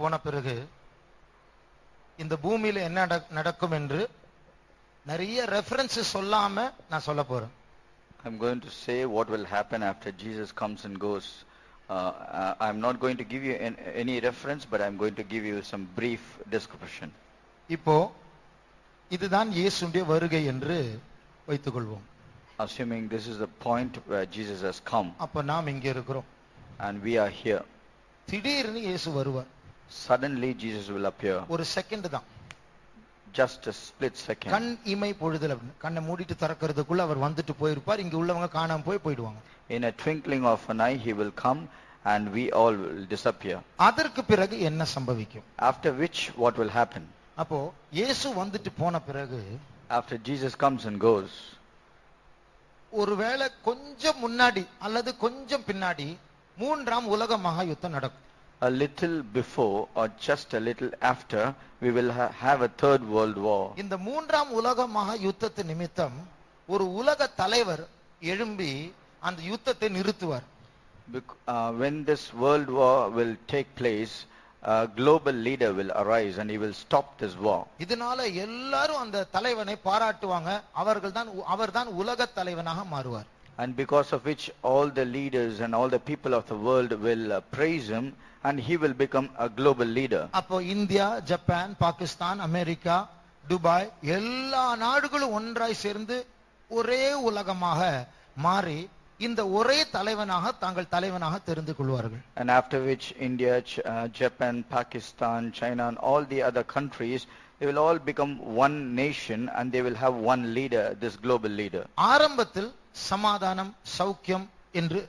போன பிறகு இந்த பூமியில என்ன நடக்கும் என்று நிறைய ரெஃபரன்ஸ் சொல்லாம நான் சொல்ல போறேன். I'm going to say what will happen after Jesus comes and goes. I'm not going to give you any reference, but I'm going to give you some brief description. இப்போ இதுதான் இயேசுவின் வருகை என்று வைத்துக்கொள்வோம். Assuming this is the point where Jesus has come. அப்ப நாம் இங்கே இருக்கிறோம். And we are here. திடீர்னு இயேசு வருவார். Suddenly Jesus will appear. ஒரு செகண்ட் தான். Just a split second. கண் இமை பொழுதுல கண்ணை மூடிட்டு திறக்கிறதுக்குள்ள அவர் வந்துட்டு போயிருப்பார். இங்க உள்ளவங்க காணாம போயிடுவாங்க. In a twinkling of an eye he will come and we all will disappear. அதற்கு பிறகு என்ன சம்பவிக்கும்? After which what will happen? அப்போ இயேசு வந்துட்டு போன பிறகு after Jesus comes and goes, ஒருவேளை கொஞ்சம் முன்னாடி அல்லது கொஞ்சம் பின்னாடி மூன்றாம் உலக மகா யுத்தம் நடக்கும். A little before or just a little after we will have a third world war. இந்த மூன்றாம் உலக மகா யுத்தத்து நிமித்தம் ஒரு உலக தலைவர் எழும்பி அந்த யுத்தத்தை நிறுத்துவார். When this world war will take place, a global leader will arise and he will stop this war. இதனால எல்லாரும் அந்த தலைவனை பாராட்டுவாங்க. அவர்தான் உலக தலைவனாக மாறுவார். And because of which all the leaders and all the people of the world will praise him and he will become a global leader. அப்போ India, Japan, Pakistan, America, Dubai எல்லா நாடுகளும் ஒன்றாய் சேர்ந்து ஒரே உலகமாக மாறி இந்த ஒரே தலைவனாக தாங்கள் தலைவனாக தெரிந்து கொள்வார்கள். And after which India, Japan, Pakistan, China and all the other countries, they will all become one nation and they will have one leader, this global leader. ஆரம்பத்தில் சமாதானம், சௌக்கியம் என்று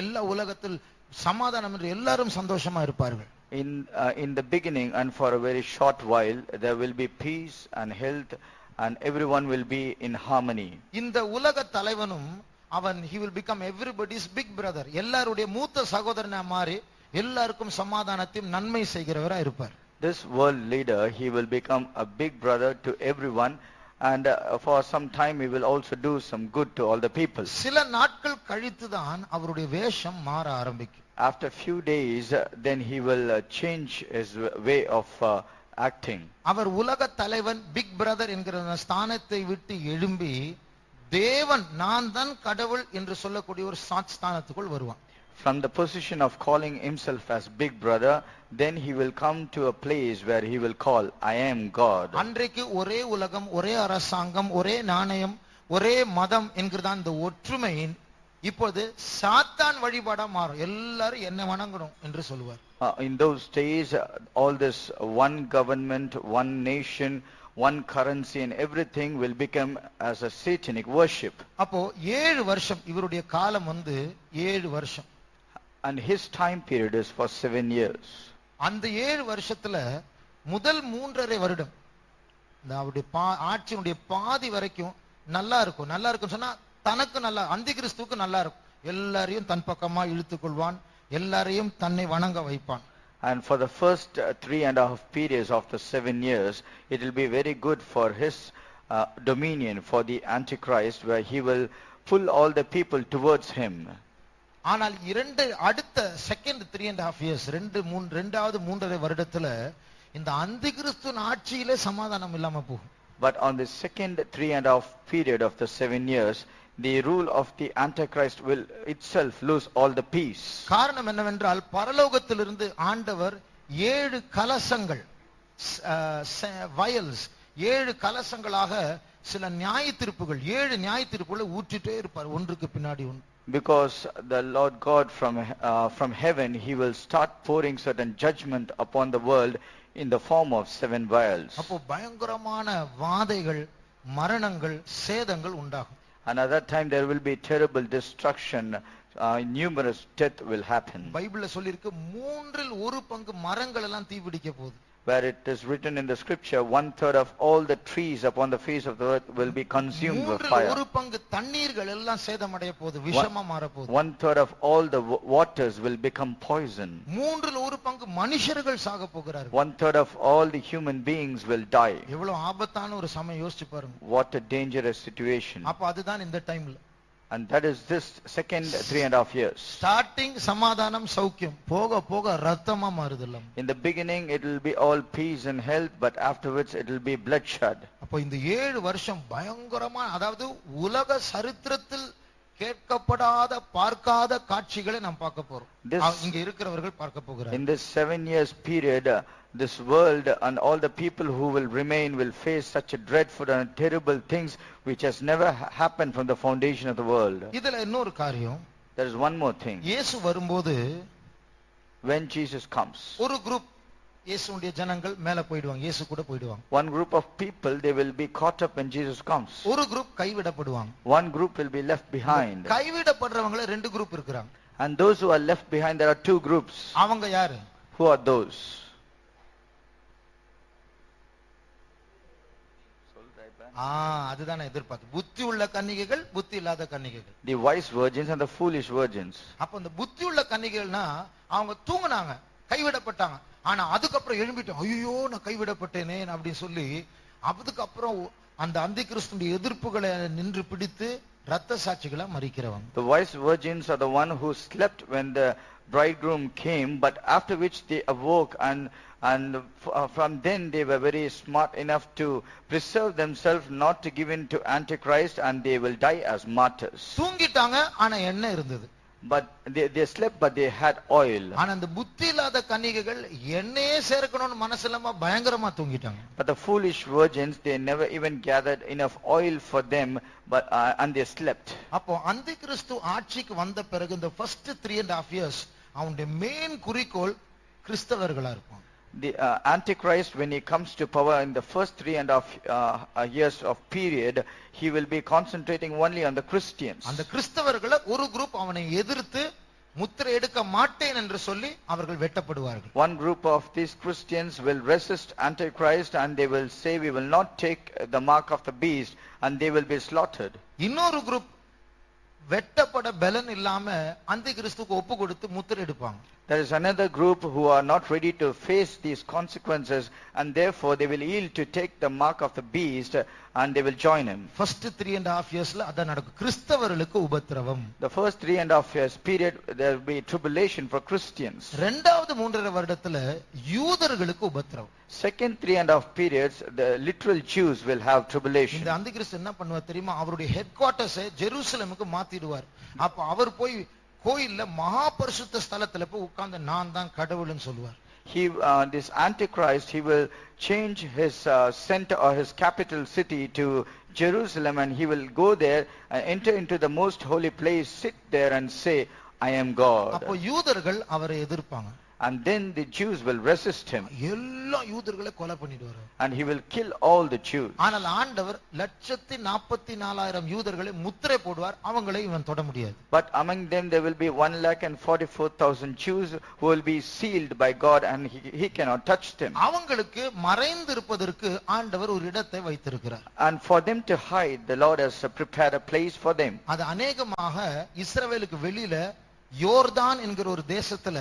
எல்லா உலகத்தில் சமாதானம் என்று எல்லாரும் சந்தோஷமா இருப்பார்கள். In the beginning and for a very short while there will be peace and health and everyone will be in harmony. இந்த உலக தலைவனும் he will become everybody's big brother. எல்லாருடைய மூத்த சகோதரனா மாறி எல்லாருக்கும் சமாதானத்தையும் நன்மை செய்கிறவரா இருப்பார். This world leader, he will become a big brother to everyone and for some time he will also do some good to all the people. சில நாட்கள் கழித்து தான் அவருடைய வேஷம் மாற ஆரம்பிக்கும். After few days then he will change his way of acting. அவர் உலக தலைவன் பிக் பிரதர் என்கிற ஸ்தானத்தை விட்டு எழும்பி தேவன் நான் தான் கடவுள் என்று சொல்லக்கூடிய ஒரு ஸ்தானத்துக்குள் வருவான். From the position of calling himself as big brother, then he will come to a place where he will call I am God. அன்றைக்கு ஒரே உலகம், ஒரே அரசாங்கம், ஒரே நாணயம், ஒரே மதம் என்கிறதா இந்த ஒற்றுமை இப்போது சாத்தான் வழிபாடா மாறும். எல்லாரும் என்ன வணங்கணும் என்று சொல்லுவார். In those days all this one government, one nation, one currency and everything will become as a satanic worship. அப்போ 7 வருஷம் இவருடைய காலம் 7 வருஷம். And his time period is for 7 years. அந்த 7 வருஷத்துல முதல் 3.5 வருடம் இந்த அவருடைய ஆட்சியினுடைய பாதி வரைக்கும் நல்லா இருக்கும் சொன்னா தனக்கு நல்லா, அந்தி கிறிஸ்துவுக்கு நல்லா இருக்கும். எல்லாரையும் தன் பக்கமா இழுத்துக் கொள்வான், எல்லாரையும் தன்னை வணங்க வைப்பான். And for the first 3.5 periods of the 7 years, it will be very good for his dominion, for the Antichrist, where he will pull all the people towards him. ஆனால் அடுத்த செகண்ட் 3.5 years, ரெண்டாவது 3.5 வருடத்துல இந்த அந்தி கிறிஸ்துவின் ஆட்சியிலே சமாதானம் இல்லாம போகும். But on the second 3.5 period of the 7 years, the rule of the Antichrist will itself lose all the peace. காரணம் என்னவென்றால் பரலோகத்திலிருந்து ஆண்டவர் 7 கலசங்கள், வயல்ஸ் 7 கலசங்களாக சில நியாய தீர்ப்புகள், 7 நியாய தீர்ப்புகளை ஊற்றிட்டே இருப்பார், ஒன்றுக்கு பின்னாடி ஒன்று. Because the Lord God from heaven, he will start pouring certain judgment upon the world in the form of 7 vials. அப்போ பயங்கரமான வாதைகள், மரணங்கள், சேதங்கள் உண்டாகும். And at that time there will be terrible destruction, numerous death will happen. பைபிள்ல சொல்லிருக்கு 3 1 பங்கு மரங்கள் எல்லாம் தீப்பிடிக்க போகுது. Where it is written in the scripture, 1/3 of all the trees upon the face of the earth will be consumed with fire. 1 பங்கு தண்ணீர்கள் எல்லாம் சேதமடைய போகுது, விஷமா மாற போகுது. 1/3 of all the waters will become poison. 1 பங்கு மனுஷர்கள் சாக போகிறார்கள். 1/3 of all the human beings will die. எவ்வளவு ஆபத்தான ஒரு சமயம் யோசிச்சு பாருங்க. What a dangerous situation. அப்ப அதுதான் இந்த டைம்ல And that is this second 3.5 years. Starting சமாதானம் சௌக்கியம், போக போக ரத்தமா மாறுதல்ல. In the beginning it will be all peace and health, but afterwards it will be bloodshed. அப்போ இந்த 7 வருஷம் பயங்கரமா, அதாவது உலக சரித்திரத்தில் கேட்கப்படாத பார்க்காத காட்சிகளை நாம் பார்க்க போறோம். இங்க இருக்கிறவர்கள் பார்க்க போகிறார்கள். In this 7 years period, this world and all the people who will remain will face such a dreadful and terrible things which has never happened from the foundation of the world. இதுல இன்னொரு காரியம், There is one more thing. இயேசு வரும்போது When Jesus comes, ஒரு group இயேசுவுடைய ஜனங்கள் மேல போய்டுவாங்க, இயேசு கூட போய்டுவாங்க. one group of people, they will be caught up when Jesus comes. ஒரு குரூப் கைவிடப்படுவாங்க. One group will be left behind. கைவிடப்படுறவங்கள ரெண்டு குரூப் இருக்காங்க. And those who are left behind, there are two groups. அவங்க யாரு? Who are those? அதுதான் எதிர்பார்த்து, புத்தி உள்ள கன்னிகைகள், புத்தி இல்லாத கன்னிகைகள். The wise virgins and the foolish virgins. அப்ப அந்த புத்தி உள்ள கன்னிகைகள்னா அவங்க தூங்குனாங்க, கைவிடப்பட்டாங்க. ஆனா அதுக்கப்புறம் எழும்பிட்டோம், ஐயோ நான் கைவிடப்பட்டேனே அப்படின்னு சொல்லி அதுக்கப்புறம் அந்த அந்தி கிறிஸ்துவின் எதிர்ப்புகளை நின்று பிடித்து ரத்த சாட்சிகளா மரிக்கிறவங்க. The wise virgins are the one who slept when the bridegroom came, but after which they awoke, and from then they were very smart enough to preserve themselves not to give in to Antichrist, and they will die as martyrs. தூங்கிட்டாங்க, ஆனா எண்ணெய் இருந்தது. But they slept, but they had oil. ஆனா அந்த புத்தி இல்லாத கன்னிகைகள் எண்ணெயே சேர்க்கணும்னு மனசுலமா பயங்கரமா தூங்கிட்டாங்க. But the foolish virgins, they never even gathered enough oil for them, but and they slept. அப்போ அந்தி கிறிஸ்து ஆட்சிக்கு வந்த பிறகு இந்த ஃபர்ஸ்ட் 3.5 years அவனுடைய மெயின் குறிக்கோள் கிறிஸ்தவர்களா இருப்பாங்க. The Antichrist, when he comes to power in the first 3.5 years of period, he will be concentrating only on the Christians. அந்த கிறிஸ்தவர்கள ஒரு குரூப் அவனை எதிர்த்து முத்திரை எடுக்க மாட்டேன் என்று சொல்லி அவர்கள் வெட்டப்படுவார்கள். One group of these Christians will resist Antichrist, and they will say, we will not take the mark of the beast, and they will be slaughtered. இன்னொரு குரூப் வெட்டப்பட பலன் இல்லாம அந்தி கிறிஸ்துவுக்கு ஒப்பு கொடுத்து முத்திரை எடுப்பாங்க. There is another group who are not ready to face these consequences, and therefore they will yield to take the mark of the beast, and they will join him. First 3.5 yearsல அதான் நடக்கும். கிறிஸ்தவர்களுக்கு உபத்திரவம். The first 3.5 years period, there will be tribulation for Christians. இரண்டாவது 3.5 வருடத்துல யூதர்களுக்கு உபத்திரவம். Second 3.5 periods, the literal Jews will have tribulation. இந்த அந்தி கிறிஸ்து என்ன பண்ணுவார் தெரியுமா? அவருடைய ஹெட் குவார்ட்டர்ஸ் ஜெருசலேமுக்கு மாத்திடுவார். அப்ப அவர் போய் கோயில்ல மகா பரிசுத்த ஸ்தலத்துல போய் உட்கார்ந்து நான் தான் கடவுள்னு சொல்லுவார். This Antichrist, he will change his center or his capital city to Jerusalem, and he will go there and enter into the most holy place, sit there and say, I am God. அப்போ யூதர்கள் அவரை எதிர்ப்பாங்க. And then the Jews will resist him. எல்லா யூதர்களை கொலை பண்ணிடுவார். And he will kill all the Jews. ஆனால் ஆண்டவர் 144,000 யூதர்களை முத்திரை போடுவார், அவங்களை இவன் தொட முடியாது. But among them there will be 144,000 Jews who will be sealed by God, and he cannot touch them. அவங்களுக்கு மறைந்து இருப்பதற்கு ஆண்டவர் ஒரு இடத்தை வைத்திருக்கிறார். And for them to hide, the Lord has prepared a place for them. அது அநேகமாக இஸ்ரவேலுக்கு வெளியில யோர்தான் என்கிற ஒரு தேசத்துல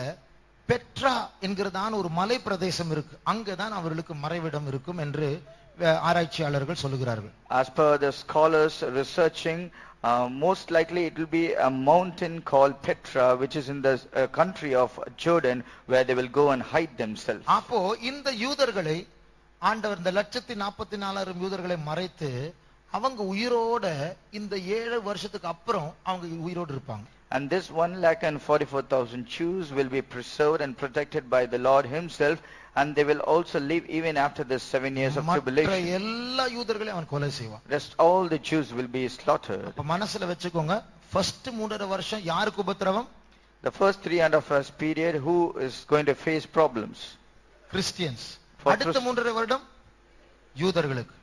பெட்ரா என்கிறதான ஒரு மலை பிரதேசம் இருக்கு, அங்கதான் அவர்களுக்கு மறைவிடம் இருக்கும் என்று ஆராய்ச்சியாளர்கள் சொல்லுகிறார்கள். As per the scholars researching, most likely it will be a mountain called Petra, which is in the country of Jordan, where they will go and hide themselves. அப்போ இந்த யூதர்களை ஆண்டவர் இந்த 144,000 யூதர்களை மறைத்து அவங்க உயிரோட இந்த 7 வருஷத்துக்கு அப்புறம் அவங்க உயிரோடு இருப்பாங்க. And this 144,000 Jews will be preserved and protected by the Lord himself, and they will also live even after the 7 years of tribulation. மற்ற எல்லா யூதர்களையும் அவன் கொலை செய்வான். Rest all the Jews will be slaughtered. அப்ப மனசுல வெச்சுக்கோங்க, ஃபர்ஸ்ட் 3.5 வருஷம் யாருக்கு உபத்திரவம்? The first 3.5 years period, who is going to face problems? Christians. அடுத்த 3.5 வருடம் யூதர்களுக்கு.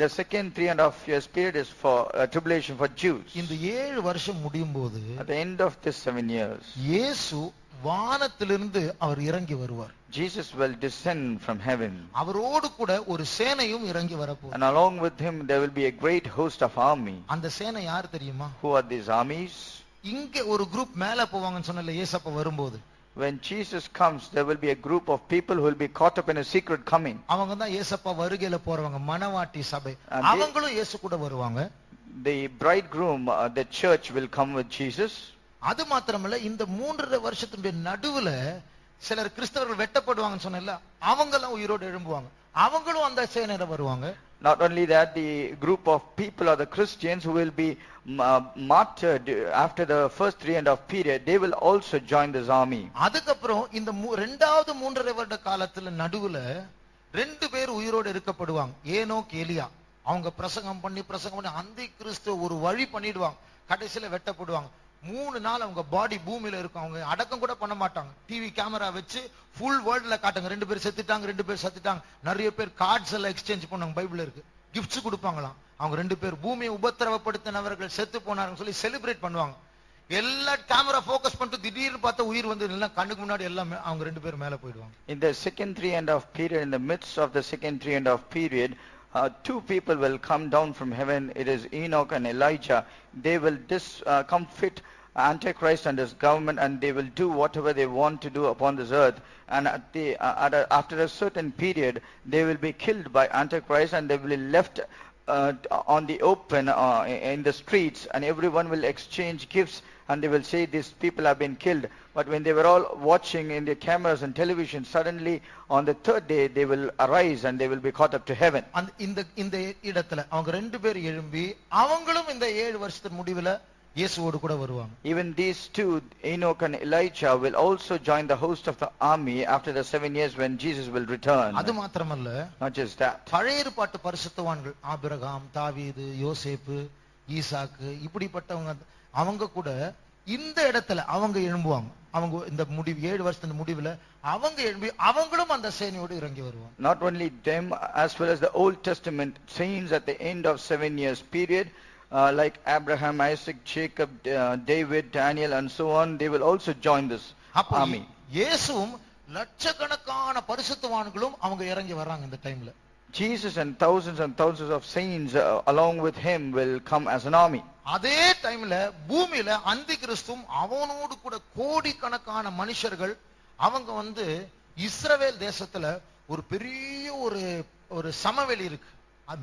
The second 3.5 years period is for tribulation for Jews. இந்த 7 வருஷம் முடியும் போது, at the end of this 7 years, இயேசு வானத்திலிருந்து அவர் இறங்கி வருவார். Jesus will descend from heaven. அவரோடு கூட ஒரு சேனையும் இறங்கி வரப்போகுது. And along with him there will be a great host of army. அந்த சேனை யார் தெரியுமா? Who are these armies? இங்க ஒரு குரூப் மேல போவாங்கன்னு சொன்னல இயேசப்பா வரும்போது. When Jesus comes, there will be a group of people who will be caught up in a secret coming. அவங்க தான் இயேசப்பா வருகையில போறவங்க, மணவாட்டி சபை. அவங்களும் இயேசு கூட வருவாங்க. the bridegroom, the church will come with Jesus. அது மாத்திரமல்ல, இந்த 3.5 வருஷத்துடைய நடுவுல சிலர் கிறிஸ்தவர்கள் வெட்டப்படுவாங்கன்னு சொன்னேன்ல, அவங்க எல்லாம் உயிரோடு எழும்புவாங்க. அவங்களும் அந்த சேனையில வருவாங்க. Not only that, the group of people or the Christians who will be martyred after the first 3.5 period, they will also join this army. அதுக்கப்புறம் இந்த இரண்டாவது 3.5 வருட காலத்துல நடுவுல 2 பேர் உயிரோடு இருக்கப்படுவாங்க. ஏனோக் எலியா. அவங்க பிரசங்கம் பண்ணி அந்தி கிறிஸ்து ஒரு வழி பண்ணிடுவாங்க. கடைசியில வெட்டப்படுவாங்க. 3 நாள் அவங்க பாடி பூமியில இருக்கும். அவங்க அடக்கம் கூட பண்ண மாட்டாங்க. டிவி கேமரா வச்சு ஃபுல் வேர்ல்ட்ல காட்டுங்க. 2 பேர் செத்துட்டாங்க, 2 பேர் செத்துட்டாங்க. நிறைய பேர் கார்ட்ஸ் எல்லாம் எக்ஸ்சேஞ்ச் பண்ணுவாங்க. பைபிள் இருக்கு. கிஃப்ட்ஸ் கொடுப்பாங்களாம். அவங்க 2 பேர் பூமியை உபத்திரவப்படுத்தினவர்கள் செத்து போனாருன்னு சொல்லி செலிப்ரேட் பண்ணுவாங்க. எல்லா கேமரா ஃபோக்கஸ் பண்ணிட்டு திடீர்னு பார்த்தா உயிர் வந்து எல்லாம் கண்ணுக்கு முன்னாடி எல்லாம் அவங்க 2 பேர் மேல போயிடுவாங்க. In the second 3.5 period, in the midst of the second 3.5 period, 2 people will come down from heaven. It is Enoch and Elijah. They will discomfit Antichrist and his government, and they will do whatever they want to do upon this earth. And after a certain period, they will be killed by Antichrist, and they will be left on the open in the streets, and everyone will exchange gifts, and they will say these people have been killed. But when they were all watching in their cameras and television, suddenly on the third day they will arise and they will be caught up to heaven. And இந்த இடத்துல அவங்க 2 பேர் எழும்பி அவங்களும் இந்த 7 வருஷத்து முடிவுல இயேசுவோடு கூட வருவாங்க. Even these 2, Enoch and Elijah, will also join the host of the army after the 7 years when Jesus will return. அது மாத்திரமல்ல, Not just that. பழைய ஏற்பாட்டு பரிசுத்தவான்கள் ஆபிரகாம், தாவீது, யோசேப்பு, ஈசாக்கு, இப்படிப்பட்டவங்க அவங்க கூட இந்த இடத்துல அவங்க எழும்புவாங்க. அவங்க இந்த 7 வருஷத்து முடிவுல அவங்க எழும்பி அவங்களும் அந்த சேனையோடு இறங்கி வருவாங்க. Not only them, as well as the Old Testament saints at the end of 7 years period, like Abraham, Isaac, Jacob, David, Daniel, and so on, they will also join this army. இயேசுவும் லட்சக்கணக்கான பரிசுத்தவான்களும் அவங்க இறங்கி வர்றாங்க இந்த டைம்ல. Jesus and thousands of saints along with him will come as an army. அதே டைம்ல பூமியில அந்தி கிறிஸ்துவும் அவனோடு கூட கோடிக்கணக்கான மனுஷர்கள் அவங்க வந்து இஸ்ரவேல் தேசத்துல ஒரு பெரிய ஒரு சமவெளி இருக்கு.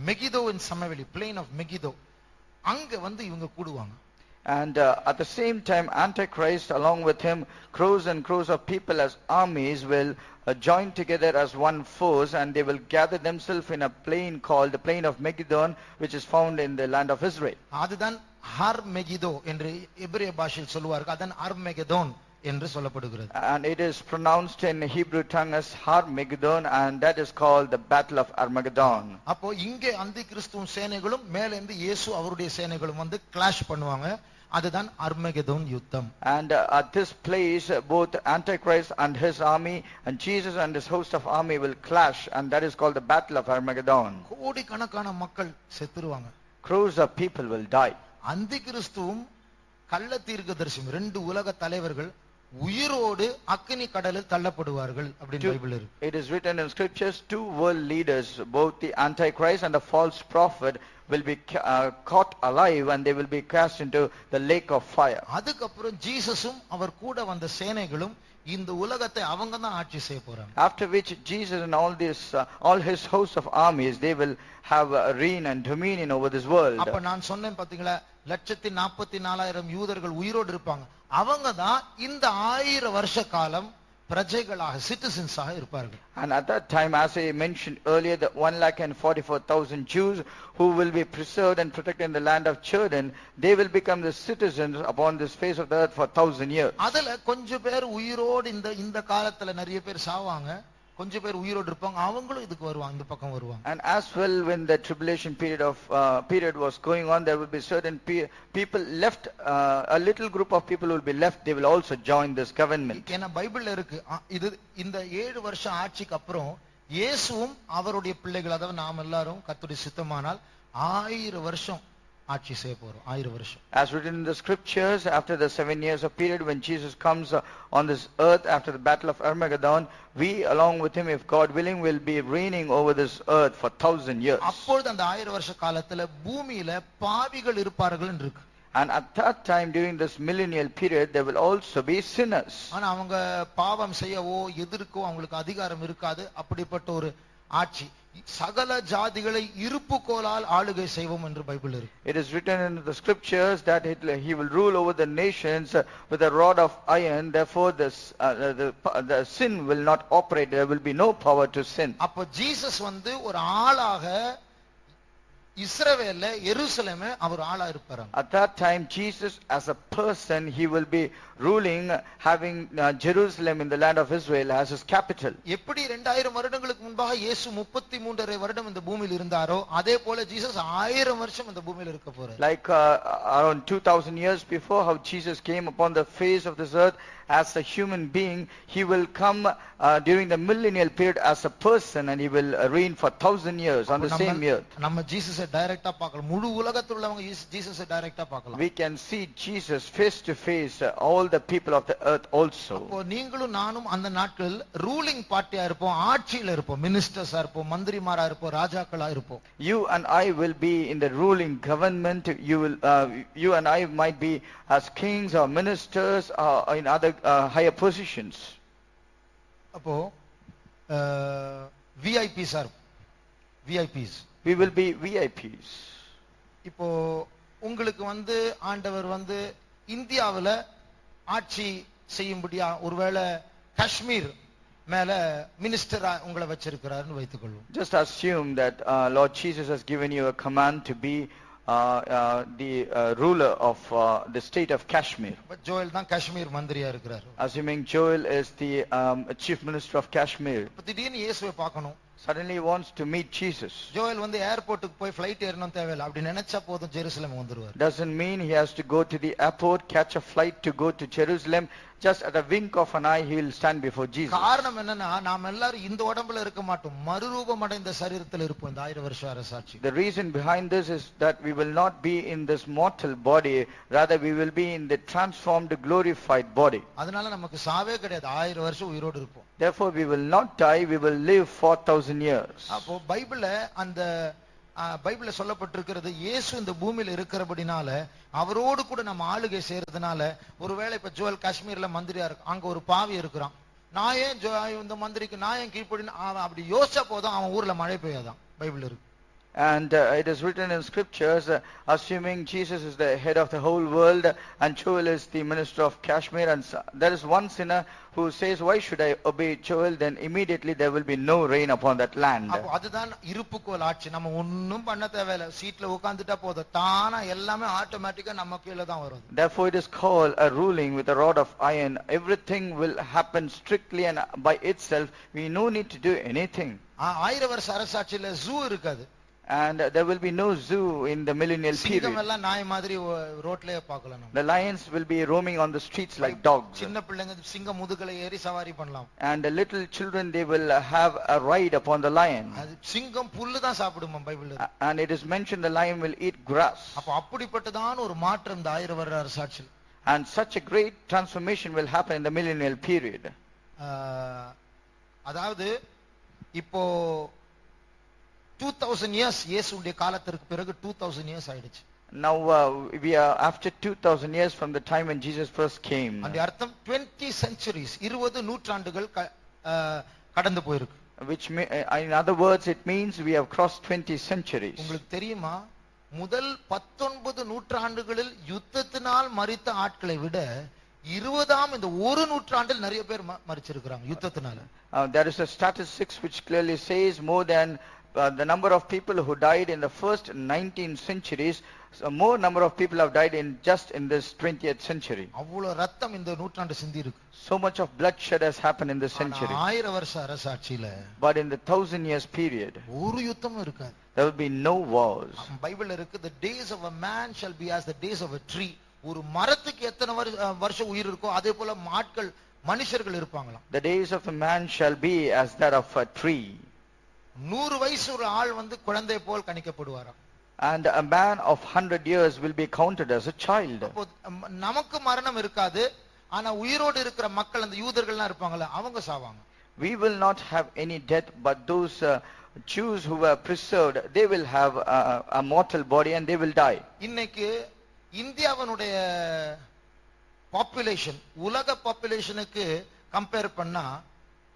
மெகிதோவின் சமவெளி, பிளேன் ஆஃப் மெகிதோ. அங்க வந்து இவங்க கூடுவாங்க. And at the same time, Antichrist, along with him, crores and crores of people as armies will join together as one force, and they will gather themselves in a plain called the plain of Megiddon, which is found in the land of Israel. அதுதான் ஹர்மெகிதோ என்று எபிரேய பாஷையில் சொல்வார்கள். அதான் அர்மெகெதோன் என்று சொல்லப்படுகிறது. And it is pronounced in Hebrew tongue as Har-Megiddon, and that is called the Battle of Armageddon. அப்போ இங்கே அந்தி கிறிஸ்துவின் சேனைகளும் மேலே இருந்து இயேசு அவருடைய சேனைகளும் வந்து கிளாஷ் பண்ணுவாங்க. அதுதான் அர்மகெதோன் யுத்தம். And at this place both Antichrist and his army and Jesus and his host of army will clash, and that is called the Battle of Armageddon. கோடிக்கணக்கான மக்கள் செத்துருவாங்க. Crores of people will die. அந்தி கிறிஸ்துவும் கள்ள தீர்க்கதரிசியும் 2 உலக தலைவர்கள் உயிரோடு அக்கினி கடலில் தள்ளப்படுவார்கள் அப்படின்னு பைபிள் இருக்கு. It is written in scriptures, 2 world leaders, both the Antichrist and the false prophet, will be caught alive, and they will be cast into the lake of fire. அதுக்கப்புறம் ஜீசஸும் அவர் கூட வந்த சேனைகளும் இந்த உலகத்தை அவங்க தான் ஆட்சி செய்ய போறாங்க. After which Jesus and all his host of armies, they will have reign and dominion over this world. அப்ப நான் சொன்னேன் பாத்தீங்களா, 144,000 யூதர்கள் உயிரோடு இருப்பாங்க. அவங்க தான் இந்த 1000 வருஷ காலம் பிரஜைகளாக, சிட்டிசன்ஸாக இருப்பார்கள். And at that time, as I mentioned earlier, the 144,000 Jews who will be preserved and protected in the land of Jordan, they will become the citizens upon this face of the earth for 1,000 years. அதுல கொஞ்சம் பேர் உயிரோடு இந்த காலத்துல நிறைய பேர் சாவாங்க, கொஞ்சம் பேர் உயிரோடு இருப்பாங்க. அவங்களும் இதுக்கு வருவாங்க, இந்த பக்கம் வருவாங்க. And as well, when the tribulation period was going on, there will be certain people left, a little group of people will be left. They will also join this government. ஏன்னா பைபிள்ல இருக்கு, இது இந்த 7 வருஷம் ஆட்சிக்கு அப்புறம் இயேசுவும் அவருடைய பிள்ளைகள், அதாவது நாம் எல்லாரும் கர்த்தருடைய சித்தமானால் 1000 வருஷம் ஆட்சி செய்ய போறோம். 1000 வருஷம். As written in the scriptures, after the 7 years of period when Jesus comes on this earth after the battle of Armageddon, we along with him, if God willing, will be reigning over this earth for 1,000 years. அப்பொழுது அந்த 1000 வருஷ காலத்துல பூமியில பாவிகள் இருப்பார்கள் என்று இருக்கு. And at that time, during this millennial period, there will also be sinners. ஆனா அவங்க பாவம் செய்யவோ எதிர்க்கோ அவங்களுக்கு அதிகாரம் இருக்காது. அப்படிப்பட்ட ஒரு ஆட்சி சகல ஜாதிகளை இருப்புக்கோலால் ஆளுகை செய்வோம் என்று பைபிள் இருக்கு. It is written in the scriptures that he will rule over the nations with a rod of iron. Therefore, the sin will not operate. There will be no power to sin. அப்ப Jesus வந்து ஒரு ஆளாக இஸ்ரவேல்ல எருசலேமே அவர் ஆளா இருப்பாராம். At that time, Jesus as a person, he will be ruling, having Jerusalem in the land of Israel as his capital. எப்படி 2000 வருடங்களுக்கு முன்பாக இயேசு 33 வருடம் இந்த பூமியில் இருந்தாரோ அதே போல ஜீசஸ் 1000 வருஷம் இந்த பூமியில் இருக்க போறார். Like around 2000 years before, how Jesus came upon the face of this earth as a human being, he will come during the millennial period as a person, and he will reign for 1000 years on the same earth. நம்ம ஜீசஸை டைரக்டா பார்க்கலாம். முழு உலகத்துல உள்ளவங்க ஜீசஸை டைரக்டா பார்க்கலாம். We can see Jesus face to face, all the people of the earth also. அப்போ நீங்களும் நானும் அந்த நாட்களில் ரூலிங் பார்ட்டியா இருப்போம், ஆட்சியில இருப்போம், மினிஸ்டர்ஸா இருப்போம், மந்திரிமாரா இருப்போம், ராஜாக்களா இருப்போம். You and I will be in the ruling government. You and I might be as kings or ministers or in other higher positions. அப்போ VIPs are VIPs. We will be VIPs. இப்போ உங்களுக்கு வந்து ஆண்டவர் வந்து இந்தியாவுல ஆட்சி செய்யும்படியா ஒருவேளை காஷ்மீர் மேல மினிஸ்டரா உங்களை வச்சிருக்கிறாருன்னு வைத்துக்கொள்வோம். Just assume that Lord Jesus has given you a command to be the ruler of the state of Kashmir. But Joel தான் காஷ்மீர் மந்திரியா இருக்கிறார். Assuming Joel is the chief minister of Kashmir. திடீர்னு இயேசுவை பார்க்கணும். Suddenly he wants to meet Jesus. Joel வந்து ஏர்போர்ட்டுக்கு போய் flight ஏறணும் தேவையில்லை. அப்படி நினைச்சா போதும் ஜெருசலேம் வந்துருவார். Doesn't mean he has to go to the airport, catch a flight to go to Jerusalem. Just at a wink of an eye, he will stand before Jesus. காரணம் என்னன்னா நாம் எல்லாரும் இந்த உடம்புல இருக்க மாட்டோம், மறுரூபம் அடைந்த சரீரத்தில் இருப்போம் இந்த 1000 வருஷ அரசாட்சி. The reason behind this is that we will not be in this mortal body, rather we will be in the transformed glorified body. அதனால நமக்கு சாவே கிடையாது, 1000 வருஷம் உயிரோடு இருப்போம். Therefore we will not die, we will live 4000 years. அப்போ பைபிள்ல சொல்லப்பட்டிருக்கிறது இயேசு இந்த பூமியில இருக்கிறபடினால அவரோடு கூட நம்ம ஆளுகை செய்யறதுனால ஒருவேளை இப்ப ஜோயல் காஷ்மீர்ல மந்திரியா இருக்கு, அங்க ஒரு பாவி இருக்கிறான், நான் ஏன் இந்த மந்திரிக்கு நான் ஏன் கீழ்ப்படின்னு அப்படி யோசிச்சா போதும் அவன் ஊர்ல மழை பெய்யாதான் பைபிள் இருக்கு. And it is written in scriptures, assuming Jesus is the head of the whole world and Joel is the minister of Kashmir, and there is one sinner who says, why should I obey Joel? Then immediately there will be no rain upon that land. அப்ப அதுதான் இருப்புக்கோல் ஆட்சி. நம்ம ஒண்ணும் பண்ண தேவையில்லை, சீட்ல உட்கார்ந்துட்டா போதும், தானா எல்லாமே ஆட்டோமேட்டிக்கா நம்ம கீழ தான் வரும். Therefore it is called a ruling with a rod of iron. Everything will happen strictly and by itself. We no need to do anything. 1000 வருஷ அரசாட்சியில ஜூ இருக்காது. And there will be no zoo in the millennial period. சிங்கம் எல்லாம் நாய் மாதிரி ரோட்லயே பார்க்கலாம். The lions will be roaming on the streets like dogs. சின்ன பிள்ளைங்க சிங்கம் முதுகுல ஏறி சவாரி பண்ணலாம். And the little children, they will have a ride upon the lion. அது சிங்கம் புல்லு தான் சாப்பிடுமா பைபிள்ல. And it is mentioned the lion will eat grass. அப்ப அப்படிப்பட்டதான ஒரு மாற்றம் இந்த 1000 வருட அரசாட்சியில். And such a great transformation will happen in the millennial period. அதாவது இப்போ 2000 years இயேசுவுடைய காலத்திற்கு பிறகு 2000 years ஆயிடுச்சு. Now we are after 2000 years from the time when Jesus first came. அந்த அர்த்தம் 20 centuries 20 நூற்றாண்டுகள் கடந்து போயிருக்கு. Which in other words it means we have crossed 20 centuries. உங்களுக்கு தெரியுமா முதல் 19 நூற்றாண்டுகளில் யுத்தத்தினால் மரித்த ஆட்களை விட 20ஆம் இந்த ஒரு நூற்றாண்டில் நிறைய பேர் மரிச்சிருக்காங்க யுத்தத்தினால. There is a statistics which clearly says more than the number of people who died in the first 19 centuries, so more number of people have died in this 20th century. அவ்வளவு ரத்தம் இந்த நூற்றாண்டு சிந்தி இருக்கு. So much of bloodshed has happened in this century. 1000 வருஷ அரசாட்சியில But in the 1000 years period, ஒரு யுத்தமும் இருக்காது. there will be no wars. பைபிள்ல இருக்கு, the days of a man shall be as the days of a tree. ஒரு மரத்துக்கு எத்தனை வருஷம் உயிர் இருக்கோ அதே போல மனுஷர்கள் இருப்பாங்களாம். The days of a man shall be as that of a tree. 100 வயசு ஒரு ஆள் வந்து குழந்தை போல் கணிக்கப்படுவாராம். And a man of 100 years will be counted as a child. அப்போ நமக்கு மரணம் இருக்காது, ஆனா உயிரோடு இருக்கிற மக்கள் அந்த யூதர்கள்லாம் இருப்பாங்கல அவங்க சாவாங்க. We will not have any death, but those Jews who were preserved, they will have a mortal body and they will die. இன்னைக்கு இந்தியாவினுடைய பாப்புலேஷன் உலக பாப்புலேஷனுக்கு கம்பேர் பண்ணா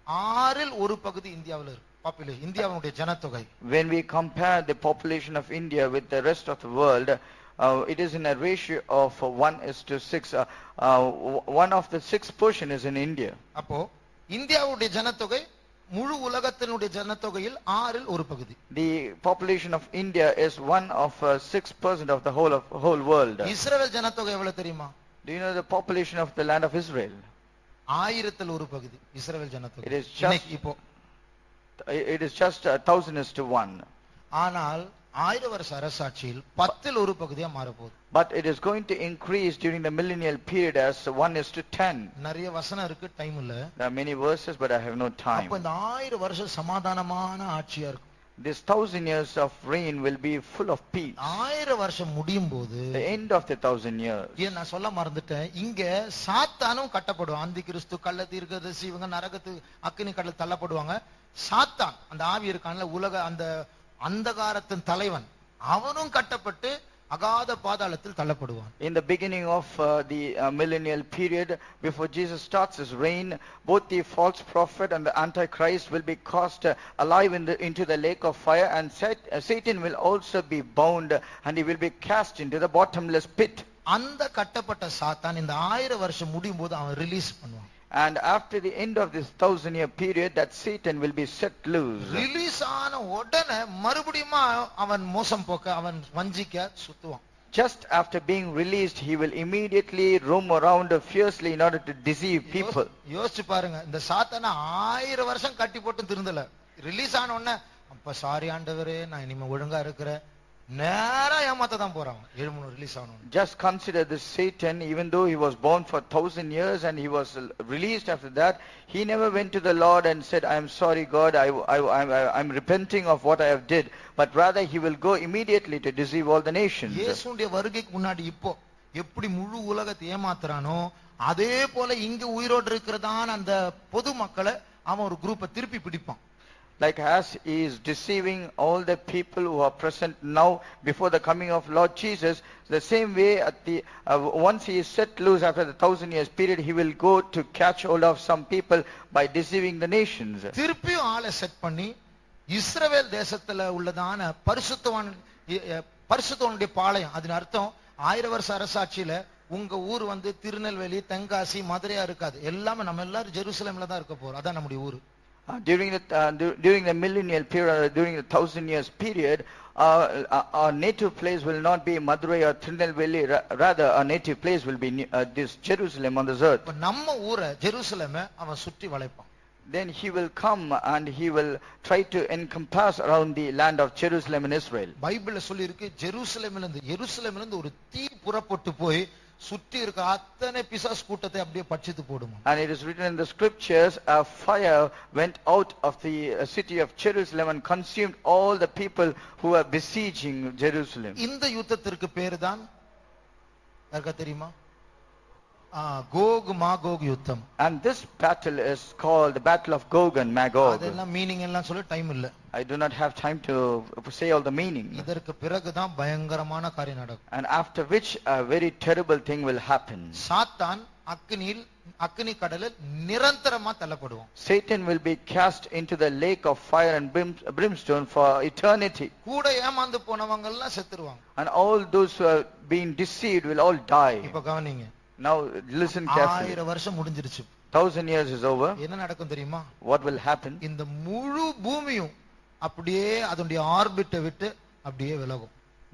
1/6 பகுதி இந்தியாவில் இருக்கு. பாப்புலேஷன், இந்தியாவுடைய ஜனத்தொகை. When we compare the population of India with the rest of the world, it is in a ratio of 1:6. One of the 6 portion is in India. அப்போ இந்தியாவுடைய ஜனத்தொகை முழு உலகத்தினுடைய ஜனத்தொகையில் 6 ஒரு பகுதி. The population of India is 1 of 6% of the whole world. இஸ்ரவேல் ஜனத்தொகை எவ்வளவு தெரியுமா? Do you know the population of the land of Israel? 1000 ஒரு பகுதி இஸ்ரவேல் ஜனத்தொகை. It is just இப்போ 1,000:1. ஆனால் 1000 வருஷ அரசாட்சியில் 10 ஒரு பகுதியா மாறப்போகுது. But it is going to increase during the millennial period as 1:10. நிறைய வசனம் இருக்கு, டைம் இல்ல. There are many verses, but I have no time. அப்ப இந்த 1000 வருஷம் சமாதானமான ஆட்சியா இருக்கும். This 1,000 years of reign will be full of peace. 1000 வருஷம் முடியும் போது, The end of the 1,000 years. ஏன் நான் சொல்ல மறந்துட்டேன், இங்க சாத்தானும் கட்டப்படுவான். அந்தி கிறிஸ்து, கள்ள தீர்க்கதரிசி, இவங்க நரகத்து அக்கினி கடல் தள்ளப்படுவாங்க. சாத்தான் அந்த ஆவி இருக்கான்ல, உலக அந்த அந்தகாரத்தின் தலைவன், அவனும் கட்டப்பட்டு அகாத பாதாளத்தில் தள்ளப்படுவான். In the beginning of the millennial period, before Jesus starts his reign, both the false prophet and the antichrist will be cast alive into the lake of fire, and Satan will also be bound, and he will be cast into the bottomless pit. அந்த கட்டப்பட்ட சாத்தான் இந்த 1000 வருஷம் முடியும் போது அவன் release பண்ணுவான். And after the end of this 1,000-year period, that Satan will be set loose. Release ஆன உடனே மறுபடியும் அவன் மோசம் போக்க, அவன் வஞ்சிக்க சுத்துவான். Just after being released, he will immediately roam around fiercely in order to deceive people. யோசிச்சு பாருங்க, இந்த சாத்தான 1000 வருஷம் கட்டி போட்டு திருந்தல. ரிலீஸ் ஆன உடனே, அப்ப சாரி ஆண்டவரே, நான் இனிமே ஒழுங்கா இருக்கிறேன், நேரா ஏமாத்த தான் போறான். 7 ரிலீஸ் ஆகணும். Just consider this Satan, even though he was born for 1,000 years and he was released after that, he never went to the Lord and said, I am sorry God, I'm repenting of what I have did, but rather he will go immediately to deceive all the nations. இயேசுவுடைய வருகைக்கு முன்னாடி இப்போ எப்படி முழு உலகத்தை ஏமாத்துறானோ, அதே போல இங்க உயிரோடு இருக்கிறதான அந்த பொது மக்களை அவன் ஒரு குரூப்பை திருப்பி பிடிப்பான். Like as he is deceiving all the people who are present now before the coming of Lord Jesus, the same way at the once he is set loose after the 1,000 years period, he will go to catch hold of some people by deceiving the nations. திருப்பி ஆளை set பண்ணி இஸ்ரவேல் தேசத்துல உள்ளதான பரிசுத்தவானுடைய பாளையம், அதன் அர்த்தம் 1000 வருஷ அரசாட்சியில உங்க ஊர் வந்து திருநெல்வேலி, தென்காசி, மதுரையா இருக்காது. எல்லாமே நம்ம எல்லாரும் ஜெருசலேம்ல தான் இருக்க போறோம். அதான் நம்முடைய ஊரு. During the millennial period, during the 1,000 years period, our native place will not be Madurai or Tirunelveli. Rather, our native place will be this Jerusalem on this earth. நம்ம ஊரை ஜெருசலேமை அவன் சுற்றி வளைப்பான். Then he will come and he will try to encompass around the land of Jerusalem in Israel. பைபிள்ல சொல்லி இருக்கு, எருசலேம்ல இருந்து ஒரு தீ புறப்பட்டு போய் சுற்றி இருக்க அத்தனை பிசாசு கூட்டத்தை அப்படியே பட்சித்து போடுமா. And it is written in the scriptures, a fire went out of the city of Jerusalem and consumed all the people who were besieging Jerusalem. இந்த யுத்தத்திற்கு பேரு தான் யாருக்கா தெரியுமா? கோக் மாகோக் யுத்தம். And this battle is called the battle of Gog and Magog. அதெல்லாம் meaning எல்லாம் சொல்ல டைம் இல்ல. I do not have time to say all the meaning. இதற்கு பிறகு தான் பயங்கரமான காரியம் நடக்கும். And after which a very terrible thing will happen. சாத்தான் அக்கினி கடலில் நிரந்தரமா தள்ளப்படுவான். Satan will be cast into the lake of fire and brimstone for eternity. கூட ஏமாந்து போனவங்க எல்லாம் செத்துருவாங்க. And all those who have been deceived will all die. இப்ப கவனிங்க. Now listen carefully. 1000 வருஷம் முடிஞ்சிருச்சு. 1,000 years is over. என்ன நடக்கும் தெரியுமா? What will happen? இந்த முழு பூமியும் அப்படியே அதனுடைய ஆர்பிட்டை விட்டு அப்படியே விலகும்.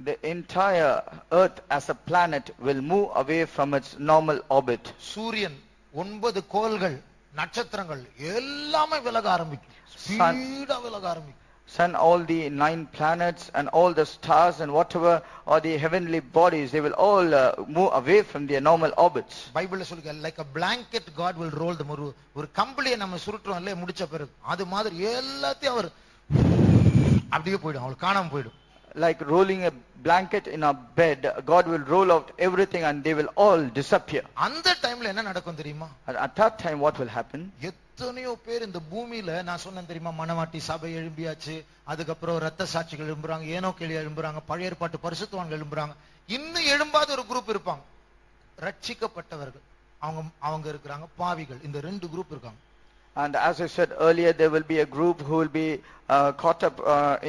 The entire earth as a planet will move away from its normal orbit. சூரியன் 9 கோள்கள், நட்சத்திரங்கள் எல்லாமே விலக ஆரம்பிக்கும். ஸ்பீடா விலக ஆரம்பிக்கும். Sun, all the 9 planets and all the stars and whatever are the heavenly bodies, they will all move away from their normal orbits. பைபிள்ல சொல்லுங்க, like a blanket God will roll them. ஒரு கம்பளியை நம்ம சுருட்டுறோம் இல்லையா முடிச்ச பிறகு, அது மாதிரி எல்லாத்தையும் அவர் அப்படியே போய்டும், அவள் காணாம போய்டும். Like rolling a blanket in a bed, God will roll out everything and they will all disappear. அந்த டைம்ல என்ன நடக்கும் தெரியுமா? At that time what will happen? எத்தனையோ பேர் இந்த பூமியில, நான் சொன்னேன் தெரியுமா, மணவாட்டி சபை எழும்பியாச்சு, அதுக்கப்புறம் ரத்த சாட்சிகள் எழும்புறாங்க, ஏனோக்கேலியா எழும்புறாங்க, பழைய ஏற்பாட்டு பரிசுத்தவான்கள் எழும்புறாங்க. இன்னும் எழும்பாத ஒரு குரூப் இருப்பாங்க, ரட்சிக்கப்பட்டவர்கள். அவங்க இருக்கிறாங்க, பாவிகள். இந்த 2 குரூப் இருக்காங்க. And as I said earlier, there will be a group who will be caught up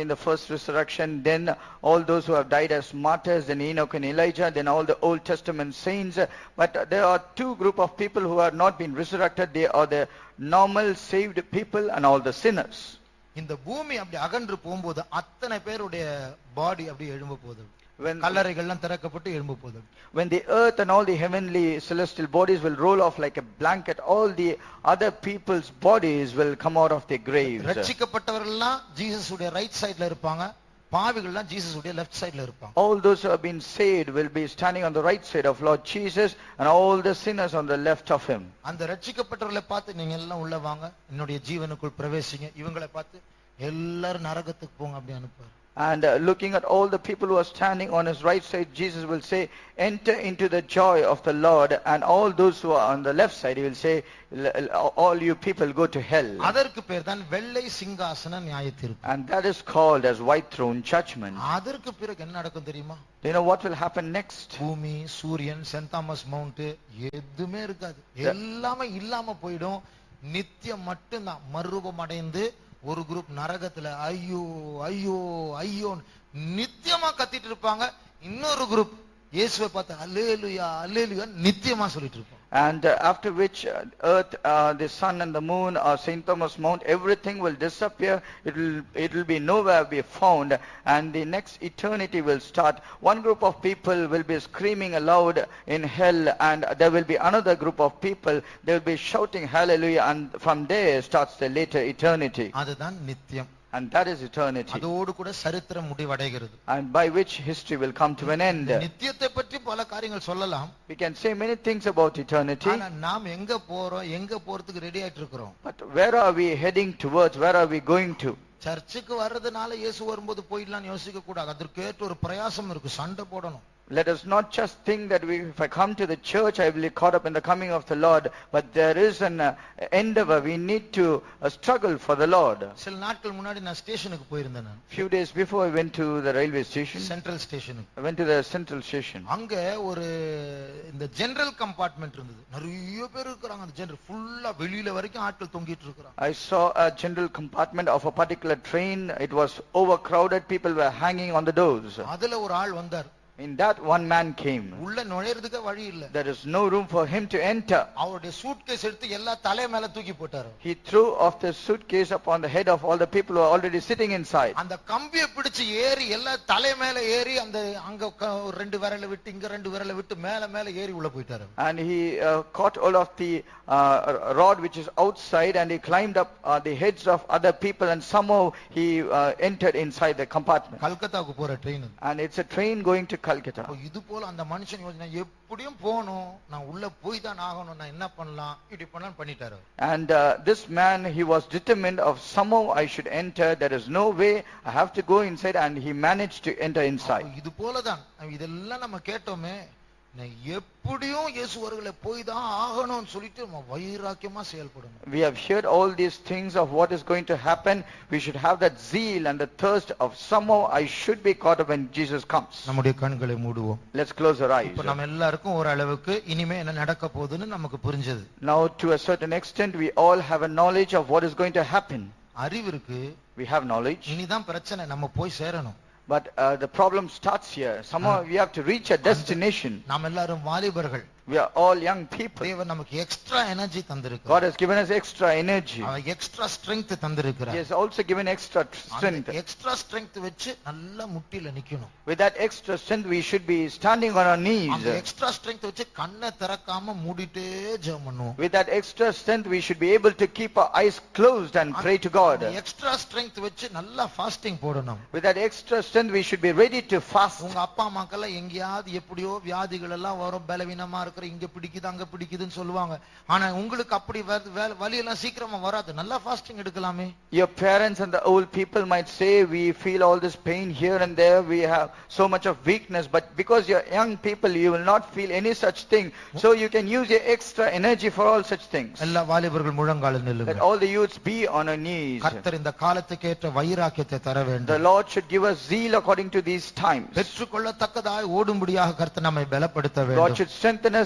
in the first resurrection. Then all those who have died as martyrs, then Enoch and Elijah, then all the Old Testament saints. But there are two group of people who have not been resurrected. They are the normal saved people and all the sinners. இந்த பூமி அப்படி அகன்று போகும்போது அத்தனை பேருடைய பாடி அப்படி எழும்ப போகுது. When கல்லறைகள்லாம் திறக்கப்பட்டு எழும்ப போகுது. when the earth and all the heavenly celestial bodies will roll off like a blanket, all the other people's bodies will come out of their graves. ரட்சிக்கப்பட்டவர்கள்லாம் ஜீசஸ் உடைய ரைட் சைடுல இருப்பாங்க, பாவிகள்லாம் ஜீசஸ் உடைய லெஃப்ட் சைடுல இருப்பாங்க. All those who have been saved will be standing on the right side of Lord Jesus, and all the sinners on the left of him. அந்த ரட்சிக்கப்பட்டவர்களை பார்த்து நீங்க எல்லாம் உள்ள வாங்க, என்னுடைய ஜீவனுக்குள் பிரவேசிங்க, இவங்களை பார்த்து எல்லாரும் நரகத்துக்கு போங்க அப்படி அனுப்புவார். And looking at all the people who are standing on his right side, Jesus will say, enter into the joy of the Lord. And all those who are on the left side, he will say, all you people go to hell. அதற்கு பேர் தான் வெள்ளை சிங்காசன நியாயத்தீர்ப்பு. And that is called as white throne judgment. அதற்கு பிறகு என்ன நடக்கும் தெரியுமா? Do you know what will happen next? பூமி, சூரியன், சென்ட் தாமஸ் மவுண்ட் எதுவுமே இருக்காது, எல்லாமே இல்லாம போயிடும். நித்தியம் மட்டும்தான் மறுரூபம் அடைந்து ஒரு குரூப் நரகத்துல ஐயோ ஐயோ ஐயோ நித்தியமா கத்திட்டு இருப்பாங்க. இன்னொரு குரூப் இயேசுவை பார்த்து அல்லேலூயா அல்லேலூயா நித்தியமா சொல்லிட்டு இருப்பாங்க. And after which earth, the sun and the moon, St. Thomas Mount, everything will disappear. It will be nowhere be found, and the next eternity will start. One group of people will be screaming aloud in hell, and there will be another group of people, they will be shouting hallelujah, and from there starts the later eternity. அதுதான் நித்தியம். And that is eternity. அதோடு கூட சரித்திரம் முடிவடைகிறது. And by which history will come to an end. நித்தியத்தை பற்றி பல காரியங்கள் சொல்லலாம். We can say many things about eternity. ஆனா நாம் எங்க போறோம், எங்க போறதுக்கு ரெடி ஆயிட்டு இருக்கிறோம்? But where are we heading towards? Where are we going to? சர்ச்சுக்கு வர்றதுனால இயேசு வரும்போது போயிடலாம்னு யோசிக்க கூடாது. அதற்கு ஏற்ற ஒரு பிரயாசம் இருக்கு, சண்டை போடணும். Let us not just think that if I come to the church, I will be caught up in the coming of the Lord. But there is an endeavor. We need to struggle for the Lord. சில நாட்கள் முன்னாடி நான் ஸ்டேஷனுக்கு போயிருந்தேன். Few days before I went to the railway station. Central ஸ்டேஷனுக்கு. I went to the central station. அங்க ஒரு இந்த ஜெனரல் கம்பார்ட்மெண்ட் இருந்தது. நிறைய பேர் இருக்காங்க. அந்த ஜெனரல் ஃபுல்லா வெளியில வரைக்கும் ஆட்கள் தொங்கிட்டு இருக்காங்க. I saw a general compartment of a particular train. It was overcrowded. People were hanging on the doors. அதுல ஒரு ஆள் வந்தார். In that one man came. உள்ள நுழையிறதுக்கு வழி இல்ல. There is no room for him to enter. அவருடைய suitcase எடுத்து எல்லா தலை மேல தூக்கி போட்டாரு. He threw off the suitcase upon the head of all the people who are already sitting inside. அந்த கம்பியை பிடிச்சு ஏறி எல்லா தலை மேல ஏறி அந்த அங்க ரெண்டு விரல விட்டு இங்க ரெண்டு விரல விட்டு மேல மேல ஏறி உள்ள போயிட்டாரு. And he caught all of the rod which is outside, and he climbed up the heads of other people, and somehow he entered inside the compartment. கல்கத்தாவுக்கு போற train. And it's a train going to Calcutta. இது போல அந்த மனுஷன் யோசனை எப்படியும் போணும், நான் உள்ள போய் தான் ஆகணும், நான் என்ன பண்ணலாம் இப்படி பண்ணலாம் பண்ணிட்டாரு. And this man, he was determined of somehow I should enter. There is no way, I have to go inside, and he managed to enter inside. இது போலதான் இதெல்லாம் நம்ம கேட்டோமே, எப்படியும் இயேசு வருகிற போய் தான் ஆகணும்னு சொல்லிட்டு நம்ம வைராக்கியமா செயல்படணும். We have heard all these things of what is going to happen. We should have that zeal and the thirst of somehow I should be caught up when Jesus comes. நம்முடைய கண்களை மூடுவோம். Let's close our eyes. இப்ப நம்ம எல்லாருக்கும் ஒரு அளவுக்கு இனிமே என்ன நடக்க போகுதுன்னு நமக்கு புரிஞ்சது. Now to a certain extent we all have a knowledge of what is going to happen. அறிவு இருக்கு. We have knowledge. இனிதான் பிரச்சனை, நம்ம போய் சேரணும். But the problem starts here. Somehow we have to reach a destination. நாம் எல்லாரும் வாலிபர்கள். We are all young people. தேவன் நமக்கு எக்ஸ்ட்ரா எனர்ஜி தந்திருக்கிறார். God has given us extra energy. Extra strength தந்திருக்கிறார். He has also given extra strength. Extra strength வெச்சு நல்லா முட்டில நிக்கணும். With that extra strength we should be standing on our knees. அந்த extra strength வெச்சு கண்ணை திறக்காம மூடிட்டே ஜெபம் பண்ணுவோம். With that extra strength we should be able to keep our eyes closed and pray to God. Extra strength வெச்சு நல்லா fasting போடணும். With that extra strength we should be ready to fast. உங்க அப்பா அம்மாக்கெல்லாம் எங்கயாவது எப்படியோ வியாதிகள் எல்லாம் வரும், பலவீனமா இருக்கிற, இங்க பிடிக்குது அங்க பிடிக்குதுன்னு சொல்லுவாங்க. ஆனா உங்களுக்கு அப்படி வலி எல்லாம் சீக்கிரமா வராது. நல்லா fasting எடுக்கலாமே. Your parents and the old people might say we feel all this pain here and there, we have so much of weakness, but because you're young people you will not feel any such thing, so you can use your extra energy for all such things. எல்லா வாலிபர்கள் முழங்காலில் நில்லுங்க. Let all the youths be on our knees. கர்த்தர் இந்த காலத்துக்கு ஏற்ற வைராக்கியத்தை தர வேண்டும். The Lord should give us zeal according to these times. பெற்றுக்கொள்ளத்தக்கதாய் ஓடும்படியாக கர்த்தர் நம்மை பலப்படுத்த வேண்டும். God should strengthen us